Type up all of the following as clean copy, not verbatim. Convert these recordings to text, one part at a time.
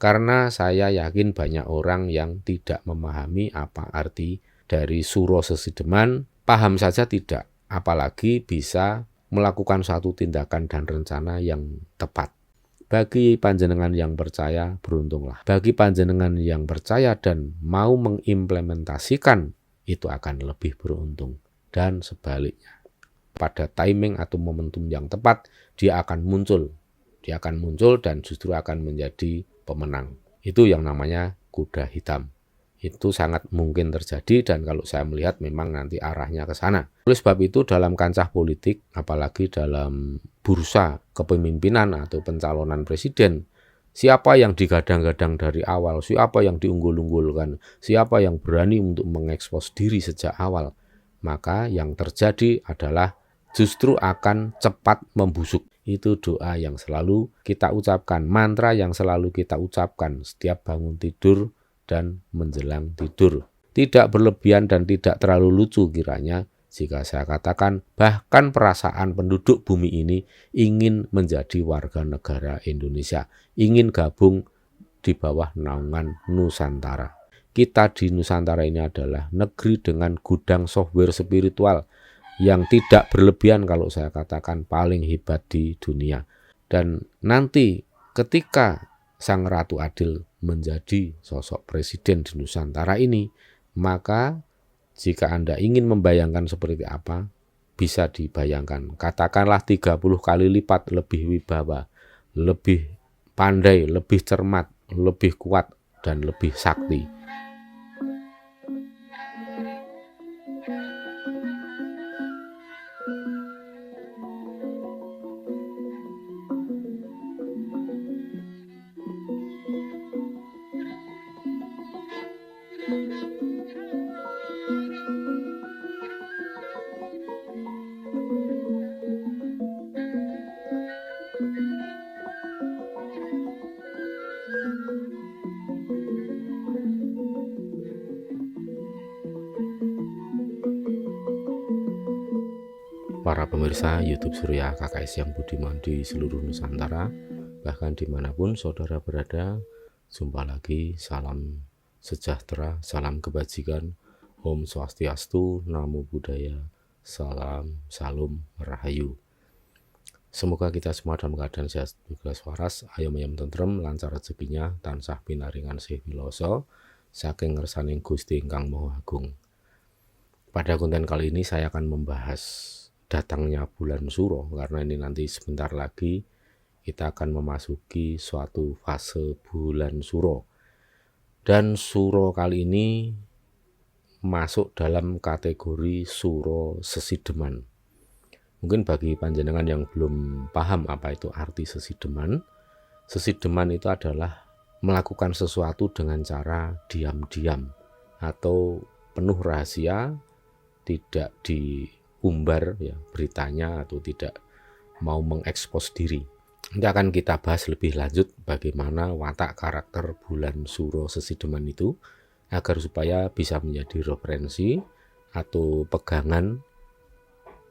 Karena saya yakin banyak orang yang tidak memahami apa arti dari Suro Sesideman, paham saja tidak, apalagi bisa melakukan suatu tindakan dan rencana yang tepat. Bagi panjenengan yang percaya, beruntunglah. Bagi panjenengan yang percaya dan mau mengimplementasikan, itu akan lebih beruntung. Dan sebaliknya, pada timing atau momentum yang tepat, dia akan muncul. Dia akan muncul dan justru akan menjadi pemenang. Itu yang namanya kuda hitam. Itu sangat mungkin terjadi dan kalau saya melihat memang nanti arahnya ke sana. Oleh sebab itu dalam kancah politik, apalagi dalam bursa kepemimpinan atau pencalonan presiden, siapa yang digadang-gadang dari awal, siapa yang diunggul-unggulkan, siapa yang berani untuk mengekspos diri sejak awal, maka yang terjadi adalah justru akan cepat membusuk. Itu doa yang selalu kita ucapkan, mantra yang selalu kita ucapkan setiap bangun tidur dan menjelang tidur. Tidak berlebihan dan tidak terlalu lucu kiranya jika saya katakan bahkan perasaan penduduk bumi ini ingin menjadi warga negara Indonesia, ingin gabung di bawah naungan Nusantara. Kita di Nusantara ini adalah negeri dengan gudang software spiritual yang tidak berlebihan, kalau saya katakan paling hebat di dunia. Dan nanti ketika Sang Ratu Adil menjadi sosok presiden di Nusantara ini, maka jika Anda ingin membayangkan seperti apa, bisa dibayangkan. Katakanlah 30 kali lipat lebih wibawa, lebih pandai, lebih cermat, lebih kuat, dan lebih sakti. Para pemirsa YouTube Surya KKS yang budiman di seluruh Nusantara, bahkan dimanapun saudara berada, jumpa lagi. Salam sejahtera, salam kebajikan, Om Swastiastu, Namo Buddhaya, salam, salam, rahayu. Semoga kita semua dalam keadaan sehat bebas waras, ayam tentrem, lancar rezekinya, tansah pinaringan sih wiloso, saking ngersaning Gusti ingkang Maha Agung. Pada konten kali ini saya akan membahas datangnya bulan Suro, karena ini nanti sebentar lagi kita akan memasuki suatu fase bulan Suro. Dan Suro kali ini masuk dalam kategori Suro Sesideman. Mungkin bagi panjenengan yang belum paham apa itu arti sesideman, sesideman itu adalah melakukan sesuatu dengan cara diam-diam atau penuh rahasia, tidak diumbar ya beritanya atau tidak mau mengekspos diri. Nanti akan kita bahas lebih lanjut bagaimana watak karakter bulan Suro Sesideman itu agar supaya bisa menjadi referensi atau pegangan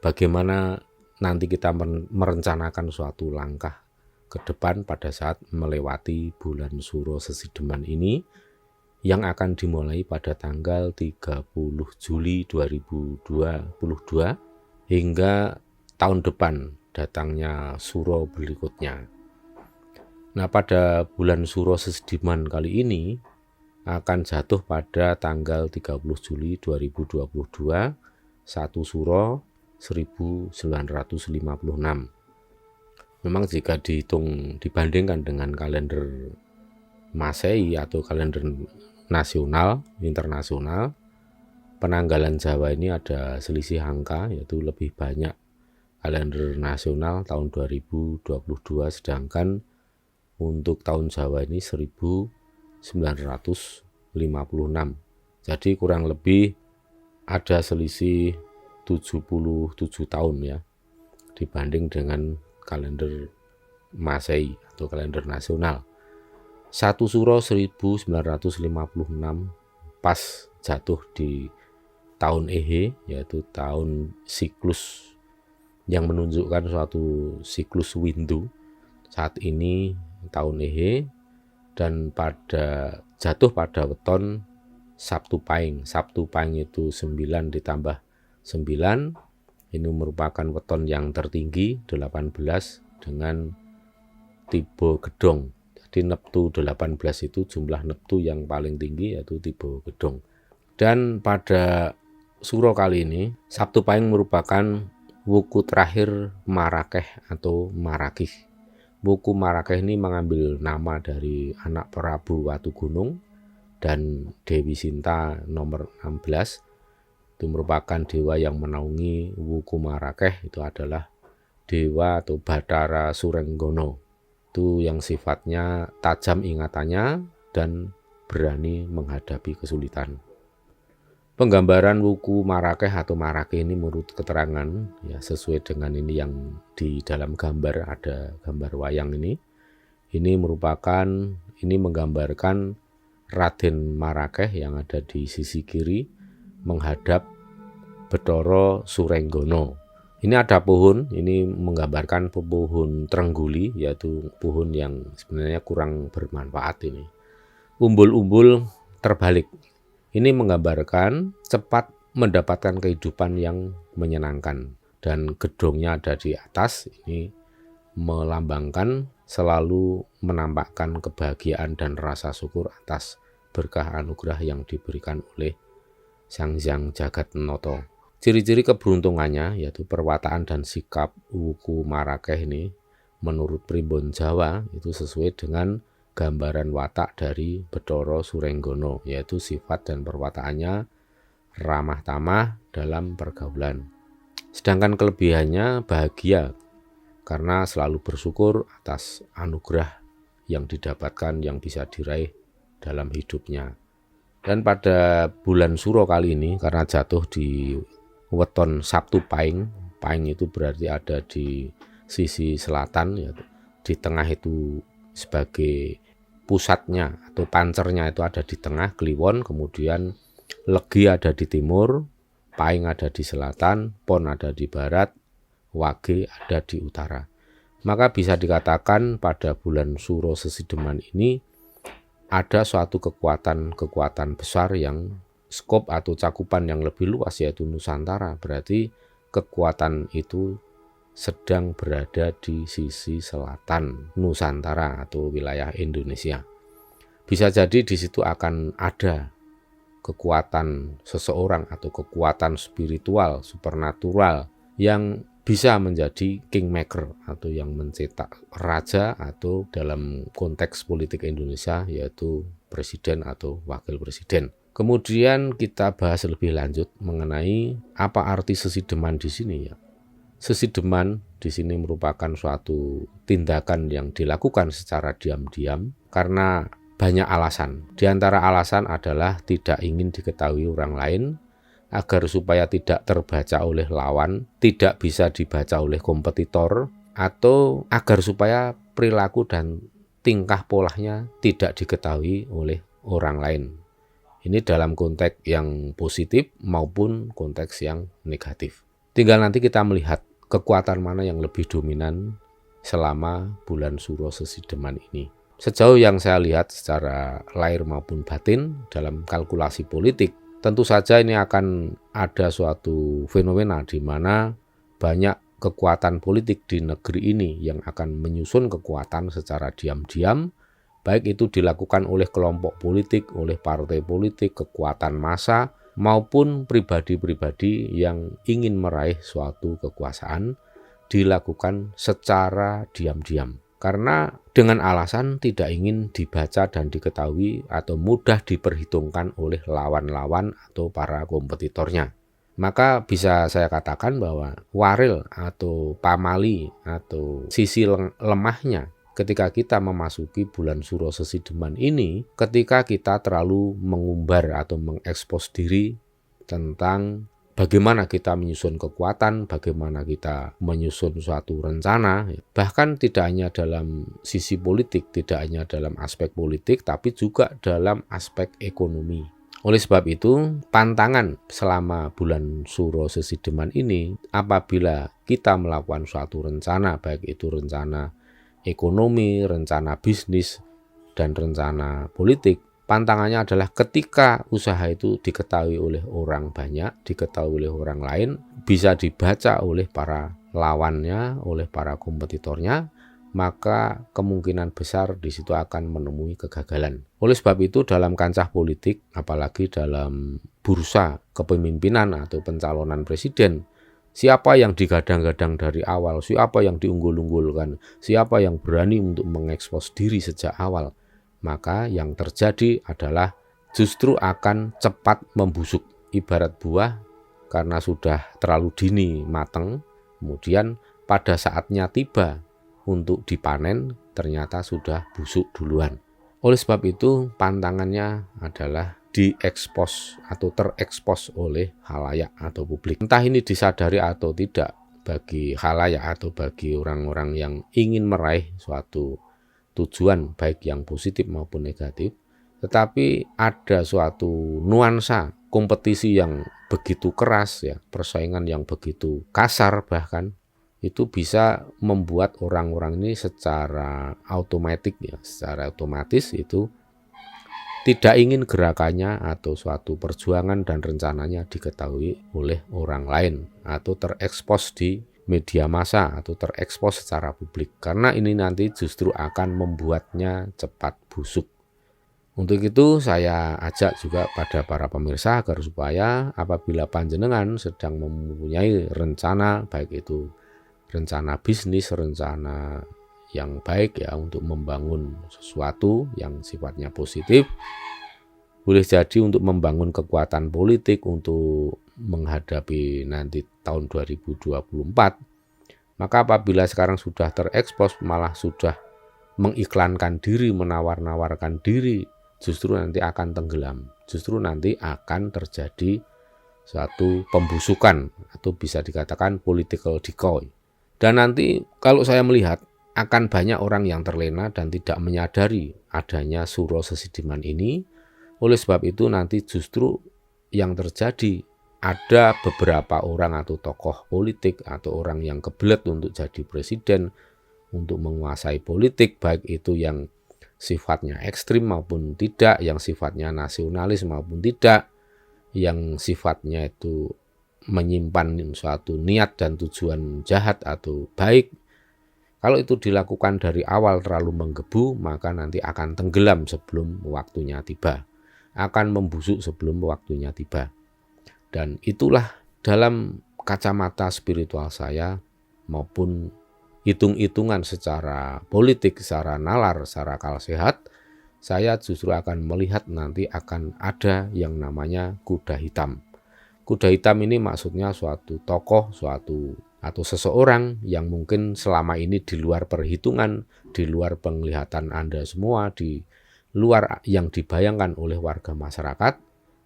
bagaimana nanti kita merencanakan suatu langkah ke depan pada saat melewati bulan Suro Sesideman ini yang akan dimulai pada tanggal 30 Juli 2022 hingga tahun depan datangnya Suro berikutnya. Nah, pada bulan Suro Sesideman kali ini akan jatuh pada tanggal 30 Juli 2022, 1 Suro 1956. Memang jika dihitung dibandingkan dengan kalender Masehi atau kalender nasional, internasional, penanggalan Jawa ini ada selisih angka, yaitu lebih banyak kalender nasional tahun 2022, sedangkan untuk tahun Jawa ini 1956. Jadi kurang lebih ada selisih 77 tahun ya dibanding dengan kalender Masehi atau kalender nasional. 1 Suro 1956 pas jatuh di tahun Ehe, yaitu tahun siklus yang menunjukkan suatu siklus windu. Saat ini tahun Ehe dan jatuh pada weton Sabtu Pahing. Sabtu Pahing itu 9 ditambah 9, ini merupakan weton yang tertinggi 18 dengan tiba gedhong. Jadi neptu 18 itu jumlah neptu yang paling tinggi, yaitu tiba gedhong. Dan pada suro kali ini, Sabtu Pahing merupakan wuku terakhir Marakeh atau Marakih. Wuku Marakeh ini mengambil nama dari anak Prabu Watugunung dan Dewi Sinta nomor 16. Itu merupakan dewa yang menaungi wuku Marakeh, itu adalah dewa atau Bathara Surenggono. Itu yang sifatnya tajam ingatannya dan berani menghadapi kesulitan. Penggambaran wuku Marakeh atau Marakeh ini menurut keterangan ya sesuai dengan ini yang di dalam gambar, ada gambar wayang ini. Ini menggambarkan Raden Marakeh yang ada di sisi kiri menghadap Bathara Surenggono. Ini ada pohon, ini menggambarkan pohon Trengguli, yaitu pohon yang sebenarnya kurang bermanfaat ini. Umbul-umbul terbalik. Ini menggambarkan cepat mendapatkan kehidupan yang menyenangkan. Dan gedhongnya ada di atas, ini melambangkan selalu menampakkan kebahagiaan dan rasa syukur atas berkah anugerah yang diberikan oleh Sang Hyang Jagatnata. Ciri-ciri keberuntungannya yaitu perwataan dan sikap wuku Marakeh ini menurut primbon Jawa itu sesuai dengan gambaran watak dari Bathara Surenggono, yaitu sifat dan perwataannya ramah tamah dalam pergaulan. Sedangkan kelebihannya bahagia karena selalu bersyukur atas anugerah yang didapatkan, yang bisa diraih dalam hidupnya. Dan pada bulan Suro kali ini, karena jatuh di weton Sabtu Pahing, Pahing itu berarti ada di sisi selatan, yaitu di tengah itu sebagai pusatnya atau pancernya itu ada di tengah, Kliwon, kemudian Legi ada di timur, Pahing ada di selatan, Pon ada di barat, Wage ada di utara. Maka bisa dikatakan pada bulan Suro Sesideman ini ada suatu kekuatan besar yang skop atau cakupan yang lebih luas, yaitu Nusantara. Berarti kekuatan itu sedang berada di sisi selatan Nusantara atau wilayah Indonesia. Bisa jadi di situ akan ada kekuatan seseorang atau kekuatan spiritual, supernatural yang bisa menjadi kingmaker atau yang mencetak raja, atau dalam konteks politik Indonesia yaitu presiden atau wakil presiden. Kemudian kita bahas lebih lanjut mengenai apa arti sesideman di sini ya. Sesideman di sini merupakan suatu tindakan yang dilakukan secara diam-diam karena banyak alasan. Di antara alasan adalah tidak ingin diketahui orang lain, agar supaya tidak terbaca oleh lawan, tidak bisa dibaca oleh kompetitor, atau agar supaya perilaku dan tingkah polanya tidak diketahui oleh orang lain. Ini dalam konteks yang positif maupun konteks yang negatif. Tinggal nanti kita melihat kekuatan mana yang lebih dominan selama bulan Suro Sesideman ini. Sejauh yang saya lihat secara lahir maupun batin dalam kalkulasi politik, tentu saja ini akan ada suatu fenomena di mana banyak kekuatan politik di negeri ini yang akan menyusun kekuatan secara diam-diam, baik itu dilakukan oleh kelompok politik, oleh partai politik, kekuatan massa, maupun pribadi-pribadi yang ingin meraih suatu kekuasaan, dilakukan secara diam-diam. Karena dengan alasan tidak ingin dibaca dan diketahui atau mudah diperhitungkan oleh lawan-lawan atau para kompetitornya. Maka bisa saya katakan bahwa waril atau pamali atau sisi lemahnya ketika kita memasuki bulan Suro Sesideman ini, ketika kita terlalu mengumbar atau mengekspos diri tentang bagaimana kita menyusun kekuatan, bagaimana kita menyusun suatu rencana, bahkan tidak hanya dalam sisi politik, tidak hanya dalam aspek politik, tapi juga dalam aspek ekonomi. Oleh sebab itu, pantangan selama bulan Suro Sesideman ini, apabila kita melakukan suatu rencana, baik itu rencana ekonomi, rencana bisnis, dan rencana politik, pantangannya adalah ketika usaha itu diketahui oleh orang banyak, diketahui oleh orang lain, bisa dibaca oleh para lawannya, oleh para kompetitornya, maka kemungkinan besar di situ akan menemui kegagalan. Oleh sebab itu dalam kancah politik, apalagi dalam bursa kepemimpinan atau pencalonan presiden, siapa yang digadang-gadang dari awal, siapa yang diunggul-unggulkan, siapa yang berani untuk mengekspos diri sejak awal, maka yang terjadi adalah justru akan cepat membusuk. Ibarat buah, karena sudah terlalu dini matang, kemudian pada saatnya tiba untuk dipanen, ternyata sudah busuk duluan. Oleh sebab itu, pantangannya adalah diekspos atau terekspos oleh khalayak atau publik. Entah ini disadari atau tidak bagi khalayak atau bagi orang-orang yang ingin meraih suatu tujuan baik yang positif maupun negatif, tetapi ada suatu nuansa kompetisi yang begitu keras ya, persaingan yang begitu kasar bahkan, itu bisa membuat orang-orang ini secara otomatis itu tidak ingin gerakannya atau suatu perjuangan dan rencananya diketahui oleh orang lain atau terekspos di media massa atau terekspos secara publik, karena ini nanti justru akan membuatnya cepat busuk. Untuk itu saya ajak juga pada para pemirsa agar supaya apabila panjenengan sedang mempunyai rencana, baik itu rencana bisnis, rencana yang baik ya untuk membangun sesuatu yang sifatnya positif, boleh jadi untuk membangun kekuatan politik untuk menghadapi nanti tahun 2024, maka apabila sekarang sudah terekspos malah sudah mengiklankan diri, menawar-nawarkan diri, justru nanti akan tenggelam, justru nanti akan terjadi suatu pembusukan atau bisa dikatakan political decoy. Dan nanti kalau saya melihat akan banyak orang yang terlena dan tidak menyadari adanya suro sesidiman ini. Oleh sebab itu nanti justru yang terjadi ada beberapa orang atau tokoh politik atau orang yang kebelet untuk jadi presiden, untuk menguasai politik, baik itu yang sifatnya ekstrim maupun tidak, yang sifatnya nasionalis maupun tidak, yang sifatnya itu menyimpan suatu niat dan tujuan jahat atau baik. Kalau itu dilakukan dari awal terlalu menggebu, maka nanti akan tenggelam sebelum waktunya tiba, akan membusuk sebelum waktunya tiba. Dan itulah dalam kacamata spiritual saya maupun hitung-hitungan secara politik, secara nalar, secara akal sehat, saya justru akan melihat nanti akan ada yang namanya kuda hitam. Kuda hitam ini maksudnya suatu tokoh, atau seseorang yang mungkin selama ini di luar perhitungan, di luar penglihatan Anda semua, di luar yang dibayangkan oleh warga masyarakat,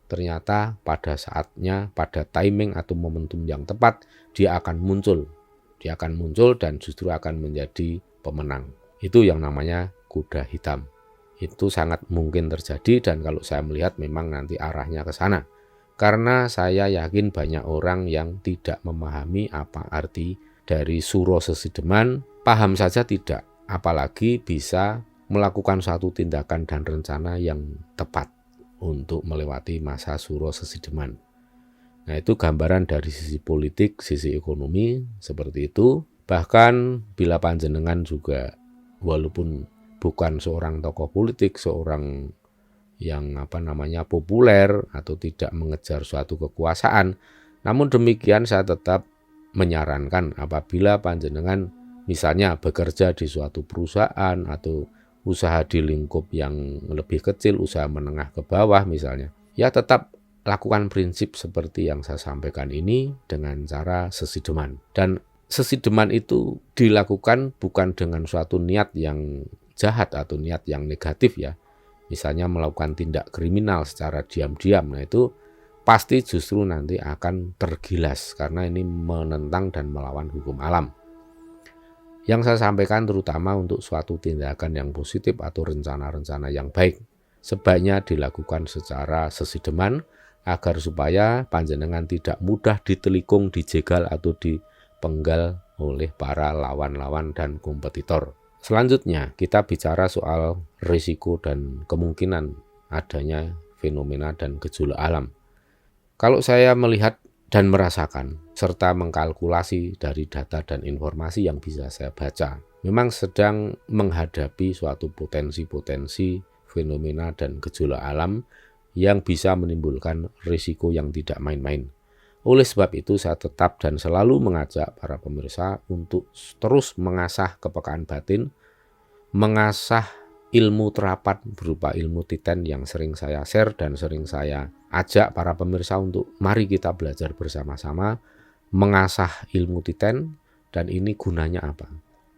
ternyata pada saatnya, pada timing atau momentum yang tepat, dia akan muncul. Dia akan muncul dan justru akan menjadi pemenang. Itu yang namanya kuda hitam. Itu sangat mungkin terjadi dan kalau saya melihat memang nanti arahnya ke sana. Karena saya yakin banyak orang yang tidak memahami apa arti dari suro sesideman, paham saja tidak, apalagi bisa melakukan satu tindakan dan rencana yang tepat untuk melewati masa suro sesideman. Nah, itu gambaran dari sisi politik, sisi ekonomi seperti itu. Bahkan bila panjenengan juga walaupun bukan seorang tokoh politik, seorang yang populer atau tidak mengejar suatu kekuasaan, namun demikian saya tetap menyarankan apabila panjenengan misalnya bekerja di suatu perusahaan atau usaha di lingkup yang lebih kecil, usaha menengah ke bawah misalnya, ya tetap lakukan prinsip seperti yang saya sampaikan ini dengan cara sesideman. Dan sesideman itu dilakukan bukan dengan suatu niat yang jahat atau niat yang negatif ya. Misalnya melakukan tindak kriminal secara diam-diam, nah itu pasti justru nanti akan tergilas karena ini menentang dan melawan hukum alam. Yang saya sampaikan terutama untuk suatu tindakan yang positif atau rencana-rencana yang baik, sebaiknya dilakukan secara sesideman agar supaya panjenengan tidak mudah ditelikung, dijegal atau dipenggal oleh para lawan-lawan dan kompetitor. Selanjutnya, kita bicara soal risiko dan kemungkinan adanya fenomena dan gejolak alam. Kalau saya melihat dan merasakan, serta mengkalkulasi dari data dan informasi yang bisa saya baca, memang sedang menghadapi suatu potensi-potensi fenomena dan gejolak alam yang bisa menimbulkan risiko yang tidak main-main. Oleh sebab itu, saya tetap dan selalu mengajak para pemirsa untuk terus mengasah kepekaan batin, mengasah ilmu terapan berupa ilmu titen yang sering saya share dan sering saya ajak para pemirsa untuk mari kita belajar bersama-sama mengasah ilmu titen. Dan ini gunanya apa?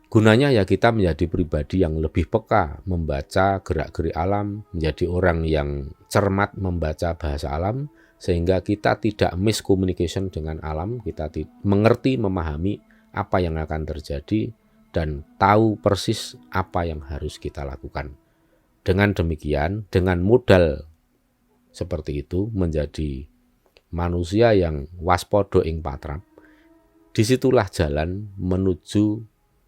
Gunanya ya kita menjadi pribadi yang lebih peka membaca gerak-gerik alam, menjadi orang yang cermat membaca bahasa alam, sehingga kita tidak miscommunication dengan alam, kita mengerti, memahami apa yang akan terjadi, dan tahu persis apa yang harus kita lakukan. Dengan demikian, dengan modal seperti itu, menjadi manusia yang waspodo ing patrap, disitulah jalan menuju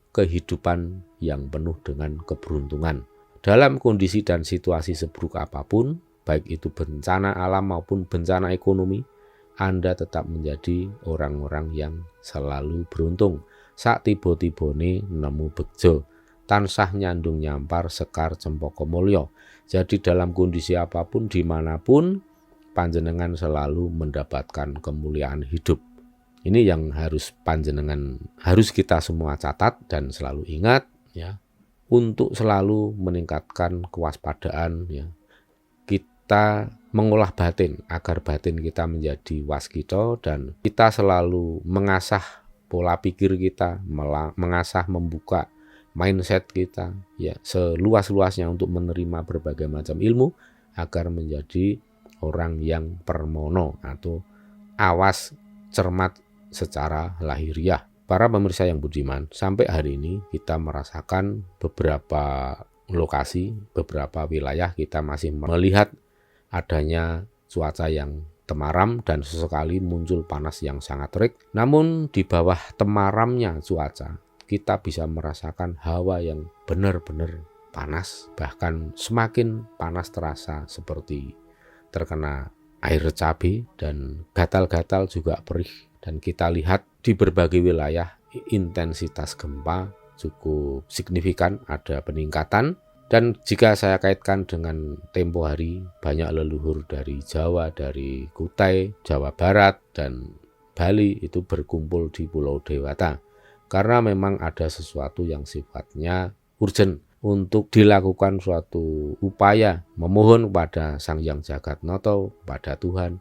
kehidupan yang penuh dengan keberuntungan. Dalam kondisi dan situasi seburuk apapun, baik itu bencana alam maupun bencana ekonomi, Anda tetap menjadi orang-orang yang selalu beruntung. Sak tiba-tibane nemu bejo, tansah nyandung nyampar sekar cempaka mulya. Jadi dalam kondisi apapun, dimanapun, panjenengan selalu mendapatkan kemuliaan hidup. Ini yang harus kita semua catat dan selalu ingat, ya, untuk selalu meningkatkan kewaspadaan, ya. Kita mengolah batin agar batin kita menjadi waskita, dan kita selalu mengasah pola pikir kita, mengasah membuka mindset kita, ya, seluas-luasnya untuk menerima berbagai macam ilmu agar menjadi orang yang permono atau awas, cermat secara lahiriah. Para pemirsa yang budiman, sampai hari ini kita merasakan beberapa lokasi, beberapa wilayah kita masih melihat adanya cuaca yang temaram dan sesekali muncul panas yang sangat terik. Namun di bawah temaramnya cuaca, kita bisa merasakan hawa yang benar-benar panas, bahkan semakin panas terasa seperti terkena air cabai, dan gatal-gatal juga perih. Dan kita lihat di berbagai wilayah intensitas gempa cukup signifikan, ada peningkatan. Dan jika saya kaitkan dengan tempo hari, banyak leluhur dari Jawa, dari Kutai, Jawa Barat, dan Bali itu berkumpul di Pulau Dewata. Karena memang ada sesuatu yang sifatnya urgent untuk dilakukan suatu upaya memohon kepada Sang Hyang Jagatnata, pada Tuhan,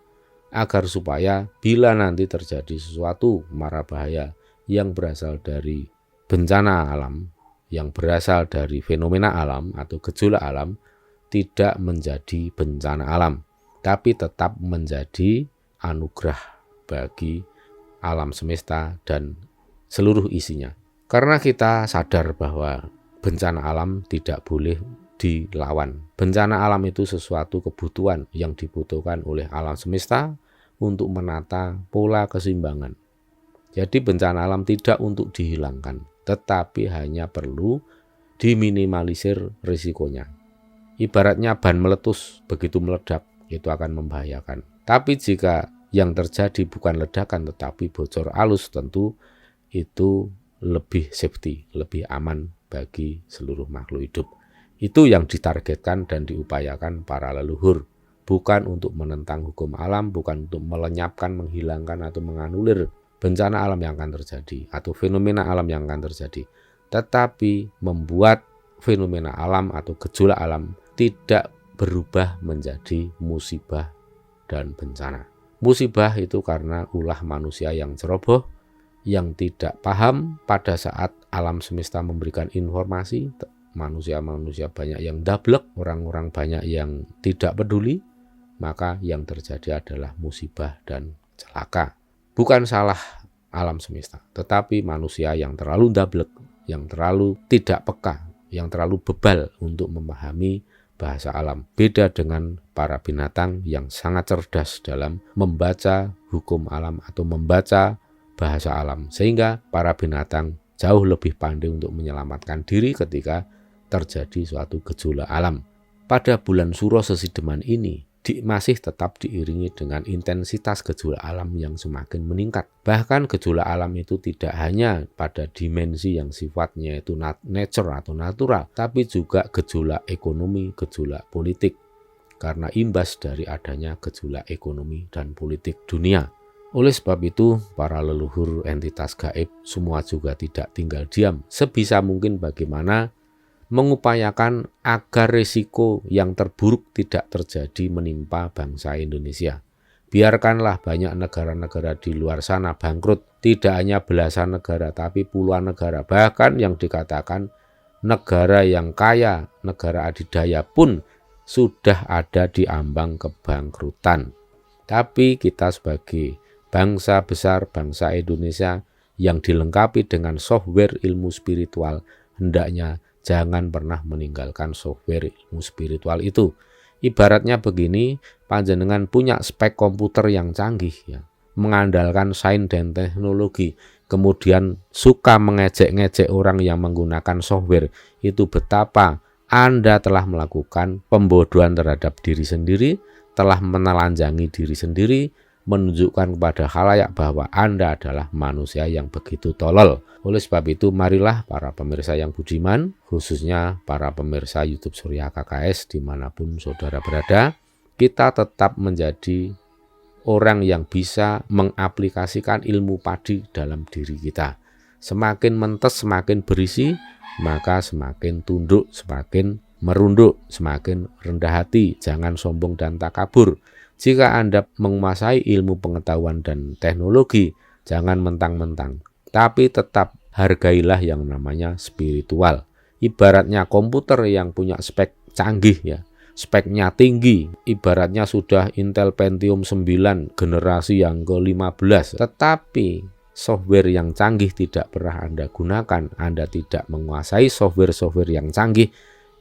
agar supaya bila nanti terjadi sesuatu mara bahaya yang berasal dari bencana alam, yang berasal dari fenomena alam atau gejolak alam, tidak menjadi bencana alam, tapi tetap menjadi anugerah bagi alam semesta dan seluruh isinya. Karena kita sadar bahwa bencana alam tidak boleh dilawan. Bencana alam itu sesuatu kebutuhan yang dibutuhkan oleh alam semesta untuk menata pola keseimbangan. Jadi bencana alam tidak untuk dihilangkan, tetapi hanya perlu diminimalisir risikonya. Ibaratnya ban meletus, begitu meledak itu akan membahayakan. Tapi jika yang terjadi bukan ledakan tetapi bocor halus, tentu itu lebih safety, lebih aman bagi seluruh makhluk hidup. Itu yang ditargetkan dan diupayakan para leluhur. Bukan untuk menentang hukum alam, bukan untuk melenyapkan, menghilangkan atau menganulir bencana alam yang akan terjadi atau fenomena alam yang akan terjadi, tetapi membuat fenomena alam atau gejolak alam tidak berubah menjadi musibah dan bencana. Musibah itu karena ulah manusia yang ceroboh, yang tidak paham pada saat alam semesta memberikan informasi. Manusia-manusia banyak yang dablek, orang-orang banyak yang tidak peduli, maka yang terjadi adalah musibah dan celaka. Bukan salah alam semesta, tetapi manusia yang terlalu dablek, yang terlalu tidak peka, yang terlalu bebal untuk memahami bahasa alam. Beda dengan para binatang yang sangat cerdas dalam membaca hukum alam atau membaca bahasa alam, sehingga para binatang jauh lebih pandai untuk menyelamatkan diri ketika terjadi suatu gejolak alam. Pada bulan Suro Sesideman ini masih tetap diiringi dengan intensitas gejolak alam yang semakin meningkat. Bahkan gejolak alam itu tidak hanya pada dimensi yang sifatnya itu nature atau natural, tapi juga gejolak ekonomi, gejolak politik, karena imbas dari adanya gejolak ekonomi dan politik dunia. Oleh sebab itu, para leluhur entitas gaib semua juga tidak tinggal diam. Sebisa mungkin bagaimana mengupayakan agar risiko yang terburuk tidak terjadi menimpa bangsa Indonesia. Biarkanlah banyak negara-negara di luar sana bangkrut, tidak hanya belasan negara tapi puluhan negara, bahkan yang dikatakan negara yang kaya, negara adidaya pun sudah ada di ambang kebangkrutan. Tapi kita sebagai bangsa besar, bangsa Indonesia yang dilengkapi dengan software ilmu spiritual, hendaknya jangan pernah meninggalkan software ilmu spiritual itu. Ibaratnya begini, panjenengan punya spek komputer yang canggih ya, mengandalkan sains dan teknologi, kemudian suka mengejek-ngejek orang yang menggunakan software, itu betapa Anda telah melakukan pembodohan terhadap diri sendiri, telah menelanjangi diri sendiri, menunjukkan kepada khalayak bahwa Anda adalah manusia yang begitu tolol. Oleh sebab itu, marilah para pemirsa yang budiman, khususnya para pemirsa YouTube Surya KKS dimanapun saudara berada, kita tetap menjadi orang yang bisa mengaplikasikan ilmu padi dalam diri kita. Semakin mentes, semakin berisi, maka semakin tunduk, semakin merunduk, semakin rendah hati, jangan sombong dan takabur. Jika Anda menguasai ilmu pengetahuan dan teknologi, jangan mentang-mentang, tapi tetap hargailah yang namanya spiritual. Ibaratnya komputer yang punya spek canggih ya, speknya tinggi, ibaratnya sudah Intel Pentium 9 generasi yang ke-15, tetapi software yang canggih tidak pernah Anda gunakan, Anda tidak menguasai software-software yang canggih,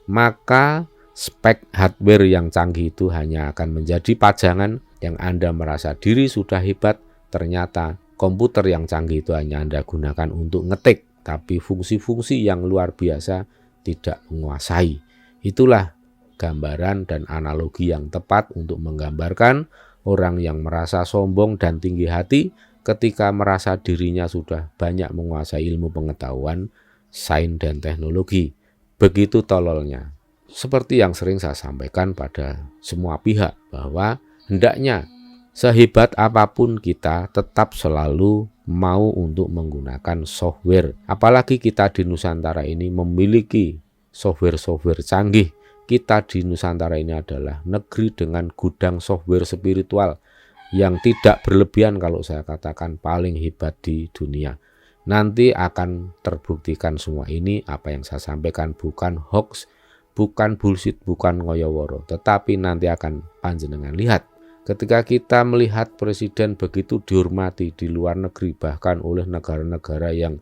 maka spek hardware yang canggih itu hanya akan menjadi pajangan yang Anda merasa diri sudah hebat. Ternyata komputer yang canggih itu hanya Anda gunakan untuk ngetik, tapi fungsi-fungsi yang luar biasa tidak menguasai. Itulah gambaran dan analogi yang tepat untuk menggambarkan orang yang merasa sombong dan tinggi hati ketika merasa dirinya sudah banyak menguasai ilmu pengetahuan, sains dan teknologi. Begitu tololnya. Seperti yang sering saya sampaikan pada semua pihak, bahwa hendaknya sehebat apapun kita tetap selalu mau untuk menggunakan software. Apalagi kita di Nusantara ini memiliki software-software canggih. Kita di Nusantara ini adalah negeri dengan gudang software spiritual yang tidak berlebihan, kalau saya katakan paling hebat di dunia. Nanti akan terbuktikan semua ini, apa yang saya sampaikan bukan hoax, bukan bullshit, bukan ngoyoworo, tetapi nanti akan panjenengan lihat. Ketika kita melihat presiden begitu dihormati di luar negeri, bahkan oleh negara-negara yang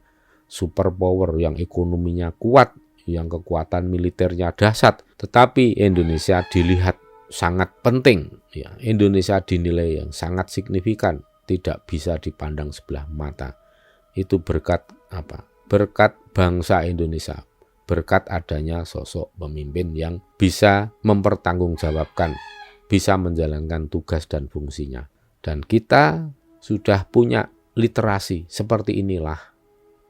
superpower, yang ekonominya kuat, yang kekuatan militernya dahsyat, tetapi Indonesia dilihat sangat penting. Ya, Indonesia dinilai yang sangat signifikan, tidak bisa dipandang sebelah mata. Itu berkat apa? Berkat bangsa Indonesia. Berkat adanya sosok pemimpin yang bisa mempertanggungjawabkan, bisa menjalankan tugas dan fungsinya. Dan kita sudah punya literasi seperti inilah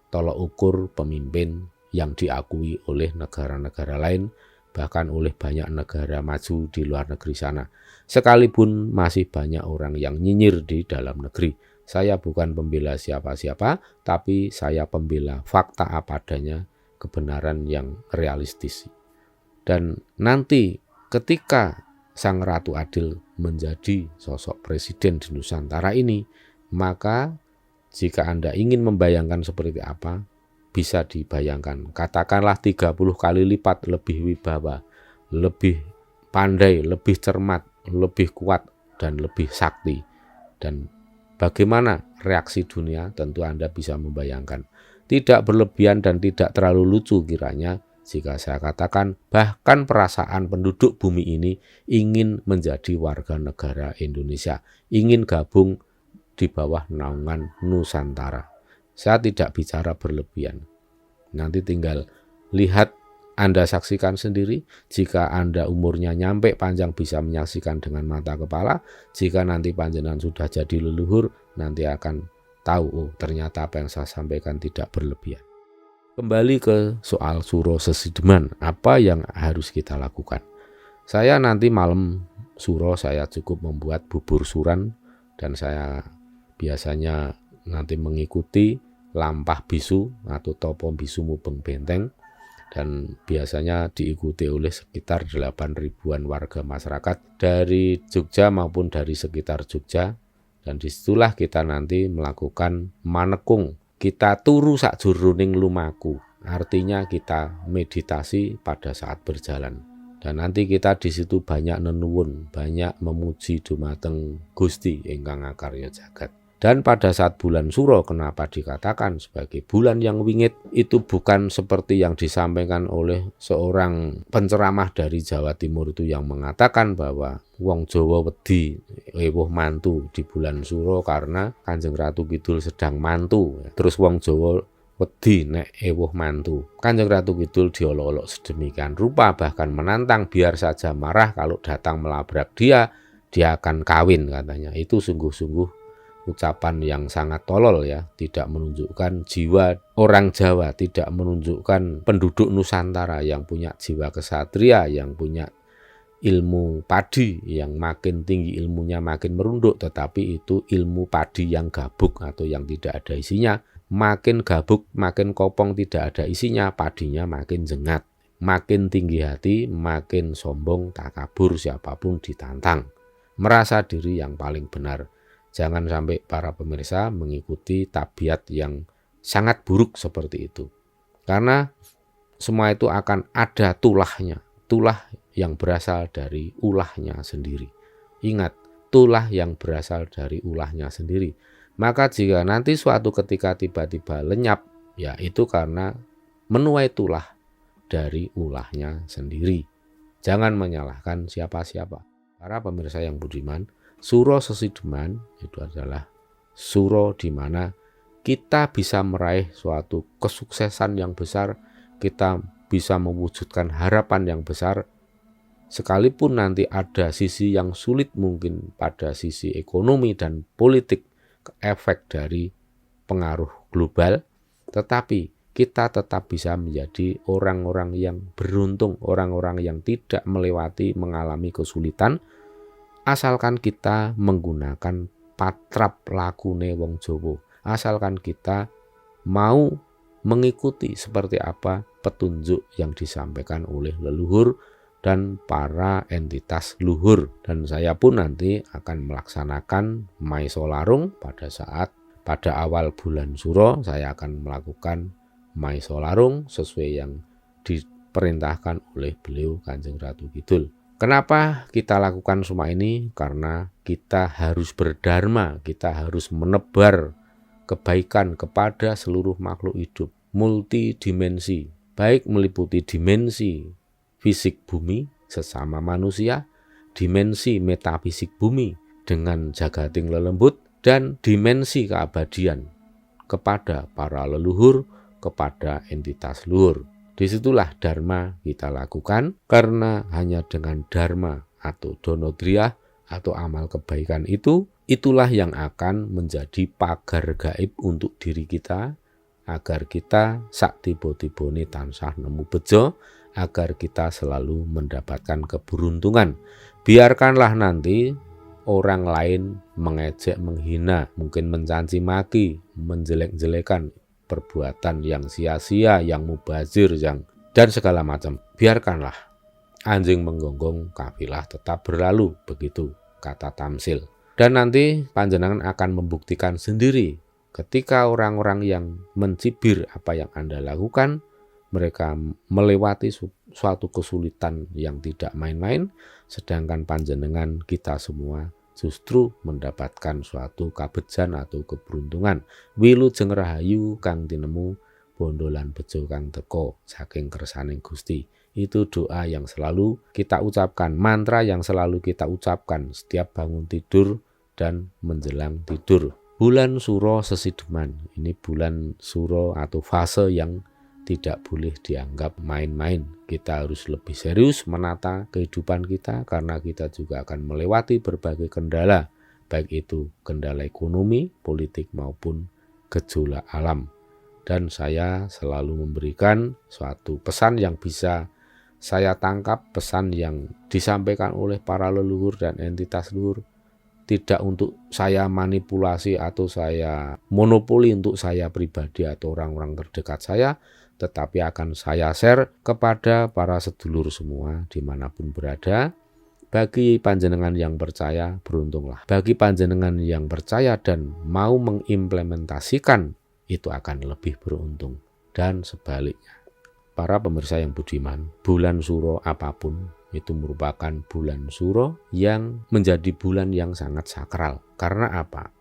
tolok ukur pemimpin yang diakui oleh negara-negara lain, bahkan oleh banyak negara maju di luar negeri sana. Sekalipun masih banyak orang yang nyinyir di dalam negeri. Saya bukan pembela siapa-siapa, tapi saya pembela fakta apa adanya, kebenaran yang realistis. Dan nanti ketika Sang Ratu Adil menjadi sosok presiden di Nusantara ini, maka jika Anda ingin membayangkan seperti apa, bisa dibayangkan. Katakanlah 30 kali lipat lebih wibawa, lebih pandai, lebih cermat, lebih kuat, dan lebih sakti. Dan bagaimana reaksi dunia, tentu Anda bisa membayangkan. Tidak berlebihan dan tidak terlalu lucu kiranya jika saya katakan bahkan perasaan penduduk bumi ini ingin menjadi warga negara Indonesia, ingin gabung di bawah naungan Nusantara. Saya tidak bicara berlebihan, Nanti tinggal lihat, Anda saksikan sendiri. Jika Anda umurnya nyampe panjang bisa menyaksikan dengan mata kepala. Jika nanti panjenengan sudah jadi leluhur, nanti akan tahu, oh ternyata apa yang saya sampaikan tidak berlebihan. Kembali ke soal suro sesideman, apa yang harus kita lakukan? Saya nanti malam suro saya cukup membuat bubur suran, dan saya biasanya nanti mengikuti lampah bisu atau topo bisu mubeng benteng, dan biasanya diikuti oleh sekitar 8.000-an warga masyarakat dari Jogja maupun dari sekitar Jogja. Dan disitulah kita nanti melakukan manekung, kita turu sakjroning lumaku, artinya kita meditasi pada saat berjalan. Dan nanti kita di situ banyak nenuwun, banyak memuji dumateng Gusti ingkang ngakarya jagat. Dan pada saat bulan Suro, kenapa dikatakan sebagai bulan yang wingit? Itu bukan seperti yang disampaikan oleh seorang penceramah dari Jawa Timur itu yang mengatakan bahwa wong Jawa wedi ewuh mantu di bulan Suro karena Kanjeng Ratu Kidul sedang mantu. Terus wong Jawa wedi nek ewuh mantu. Kanjeng Ratu Kidul diolok-olok sedemikian rupa, bahkan menantang biar saja marah kalau datang melabrak dia akan kawin katanya. Itu sungguh-sungguh ucapan yang sangat tolol ya, tidak menunjukkan jiwa orang Jawa, tidak menunjukkan penduduk Nusantara yang punya jiwa kesatria, yang punya ilmu padi, yang makin tinggi ilmunya makin merunduk, tetapi itu ilmu padi yang gabuk atau yang tidak ada isinya. Makin gabuk, makin kopong tidak ada isinya, padinya makin jengat. Makin tinggi hati, makin sombong, takabur, siapapun ditantang. Merasa diri yang paling benar. Jangan sampai para pemirsa mengikuti tabiat yang sangat buruk seperti itu. Karena semua itu akan ada tulahnya. Tulah yang berasal dari ulahnya sendiri. Ingat, tulah yang berasal dari ulahnya sendiri. Maka jika nanti suatu ketika tiba-tiba lenyap, ya itu karena menuai tulah dari ulahnya sendiri. Jangan menyalahkan siapa-siapa. Para pemirsa yang budiman, Suro Sesideman itu adalah suro di mana kita bisa meraih suatu kesuksesan yang besar, kita bisa mewujudkan harapan yang besar, sekalipun nanti ada sisi yang sulit mungkin pada sisi ekonomi dan politik, efek dari pengaruh global, tetapi kita tetap bisa menjadi orang-orang yang beruntung, orang-orang yang tidak mengalami kesulitan, asalkan kita menggunakan patrap lakune wong Jawa, asalkan kita mau mengikuti seperti apa petunjuk yang disampaikan oleh leluhur dan para entitas luhur. Dan saya pun nanti akan melaksanakan Maiso Larung pada awal bulan Suro. Saya akan melakukan Maiso Larung sesuai yang diperintahkan oleh beliau Kanjeng Ratu Kidul. Kenapa kita lakukan semua ini? Karena kita harus berdharma, kita harus menebar kebaikan kepada seluruh makhluk hidup multidimensi, baik meliputi dimensi fisik bumi sesama manusia, dimensi metafisik bumi dengan jagating lelembut, dan dimensi keabadian kepada para leluhur, kepada entitas luhur. Disitulah dharma kita lakukan, karena hanya dengan dharma atau donodriyah atau amal kebaikan itulah yang akan menjadi pagar gaib untuk diri kita, agar kita sak tiba-tibane tansah nemu bejo, agar kita selalu mendapatkan keberuntungan. Biarkanlah nanti orang lain mengejek, menghina, mungkin mencaci maki, menjelek-jelekan perbuatan yang sia-sia, yang mubazir, dan segala macam. Biarkanlah, anjing menggonggong, kafilah tetap berlalu, begitu kata Tamsil. Dan nanti panjenengan akan membuktikan sendiri ketika orang-orang yang mencibir apa yang Anda lakukan, mereka melewati suatu kesulitan yang tidak main-main, sedangkan panjenengan kita semua justru mendapatkan suatu kabejan atau keberuntungan. Wilujeng rahayu kang tinemu, bondolan bejo kang teko saking kersaning Gusti. Itu doa yang selalu kita ucapkan, mantra yang selalu kita ucapkan setiap bangun tidur dan menjelang tidur. Bulan Suro Sesideman, ini bulan Suro atau fase yang tidak boleh dianggap main-main. Kita harus lebih serius menata kehidupan kita karena kita juga akan melewati berbagai kendala, baik itu kendala ekonomi, politik maupun gejolak alam. Dan saya selalu memberikan suatu pesan yang bisa saya tangkap, pesan yang disampaikan oleh para leluhur dan entitas leluhur, tidak untuk saya manipulasi atau saya monopoli untuk saya pribadi atau orang-orang terdekat saya, tetapi akan saya share kepada para sedulur semua dimanapun berada. Bagi panjenengan yang percaya, beruntunglah. Bagi panjenengan yang percaya dan mau mengimplementasikan, itu akan lebih beruntung. Dan sebaliknya, para pemirsa yang budiman, bulan Suro apapun itu merupakan bulan Suro yang menjadi bulan yang sangat sakral. Karena apa?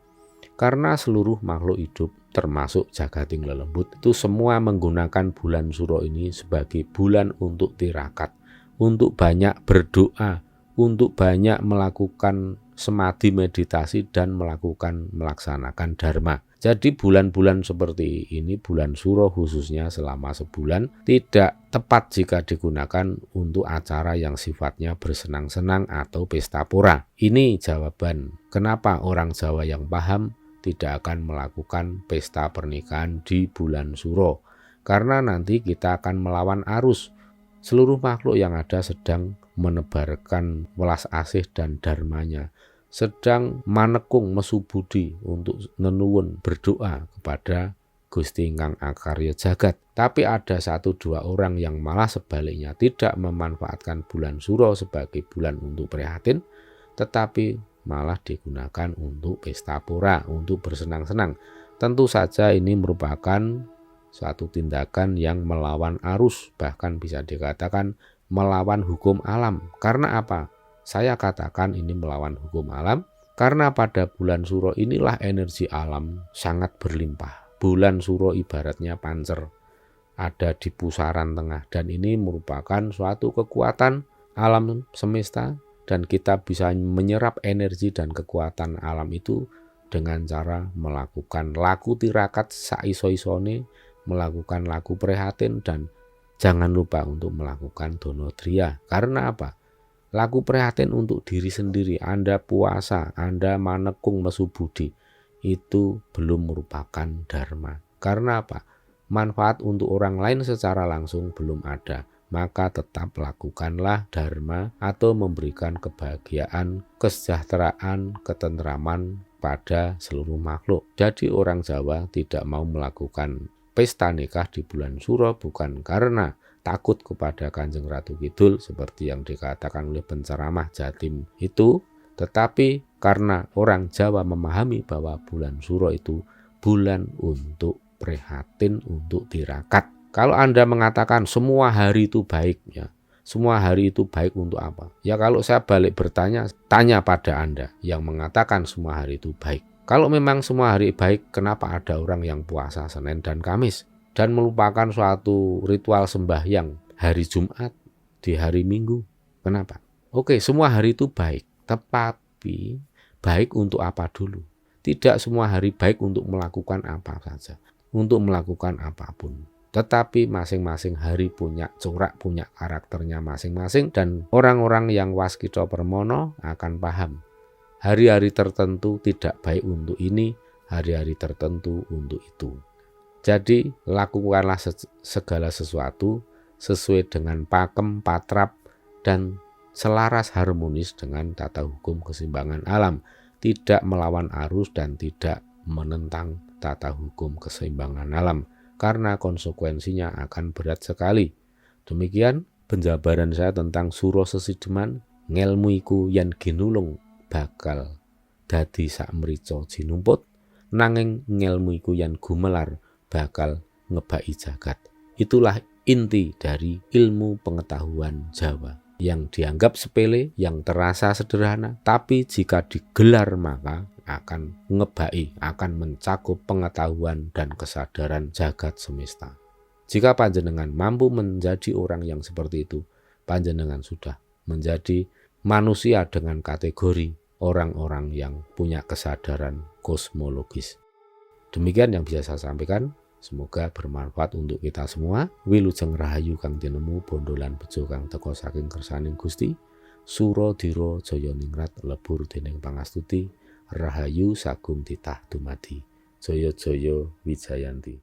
Karena seluruh makhluk hidup termasuk jagating lelembut itu semua menggunakan bulan Suro ini sebagai bulan untuk tirakat, untuk banyak berdoa, untuk banyak melakukan samadhi meditasi dan melaksanakan dharma. Jadi bulan-bulan seperti ini, bulan Suro khususnya selama sebulan, tidak tepat jika digunakan untuk acara yang sifatnya bersenang-senang atau pesta pora. Ini jawaban kenapa orang Jawa yang paham tidak akan melakukan pesta pernikahan di bulan Suro. Karena nanti kita akan melawan arus. Seluruh makhluk yang ada sedang menebarkan welas asih dan dharmanya, sedang manekung mesubudi untuk nenuwun berdoa kepada Gusti Ingkang Akarya Jagat. Tapi ada 1-2 orang yang malah sebaliknya tidak memanfaatkan bulan Suro sebagai bulan untuk prihatin, tetapi malah digunakan untuk pesta pora, untuk bersenang-senang. Tentu saja ini merupakan suatu tindakan yang melawan arus, bahkan bisa dikatakan melawan hukum alam. Karena apa? Saya katakan ini melawan hukum alam karena pada bulan Suro inilah energi alam sangat berlimpah. Bulan Suro ibaratnya pancer, ada di pusaran tengah, dan ini merupakan suatu kekuatan alam semesta dan kita bisa menyerap energi dan kekuatan alam itu dengan cara melakukan laku tirakat saiso-isone, melakukan laku prihatin, dan jangan lupa untuk melakukan donodriya. Karena apa? Laku prihatin untuk diri sendiri, Anda puasa, Anda manekung mesubudi, itu belum merupakan dharma. Karena apa? Manfaat untuk orang lain secara langsung belum ada. Maka tetap lakukanlah dharma atau memberikan kebahagiaan, kesejahteraan, ketentraman pada seluruh makhluk. Jadi orang Jawa tidak mau melakukan pesta nikah di bulan Suro bukan karena takut kepada Kanjeng Ratu Kidul seperti yang dikatakan oleh penceramah Jatim itu, tetapi karena orang Jawa memahami bahwa bulan Suro itu bulan untuk prihatin, untuk tirakat. Kalau Anda mengatakan semua hari itu baik, ya, semua hari itu baik untuk apa? Ya kalau saya balik bertanya, tanya pada Anda yang mengatakan semua hari itu baik. Kalau memang semua hari baik, kenapa ada orang yang puasa Senin dan Kamis dan melupakan suatu ritual sembahyang hari Jumat di hari Minggu? Kenapa? Oke, semua hari itu baik, tetapi baik untuk apa dulu? Tidak semua hari baik untuk melakukan apa saja, untuk melakukan apapun. Tetapi masing-masing hari punya corak, punya karakternya masing-masing, dan orang-orang yang waskita permono akan paham. Hari-hari tertentu tidak baik untuk ini, hari-hari tertentu untuk itu. Jadi lakukanlah segala sesuatu sesuai dengan pakem, patrap, dan selaras harmonis dengan tata hukum keseimbangan alam. Tidak melawan arus dan tidak menentang tata hukum keseimbangan alam. Karena konsekuensinya akan berat sekali. Demikian penjabaran saya tentang Suro Sesideman. Ngelmu iku yen ginulung bakal dadi sakmrica jinumput, nanging ngelmu iku yen gumelar bakal ngebaki jagat. Itulah inti dari ilmu pengetahuan Jawa yang dianggap sepele, yang terasa sederhana, tapi jika digelar maka akan ngebaki, akan mencakup pengetahuan dan kesadaran jagat semesta. Jika panjenengan mampu menjadi orang yang seperti itu, panjenengan sudah menjadi manusia dengan kategori orang-orang yang punya kesadaran kosmologis. Demikian yang bisa saya sampaikan. Semoga bermanfaat untuk kita semua. Wilujeng rahayu kang tinemu bondolan bejo kang teka saking kersaning Gusti. Suradira jaya ningrat lebur dening pangastuti. Rahayu sagung titah dumadi. Jaya-jaya Wijayanti.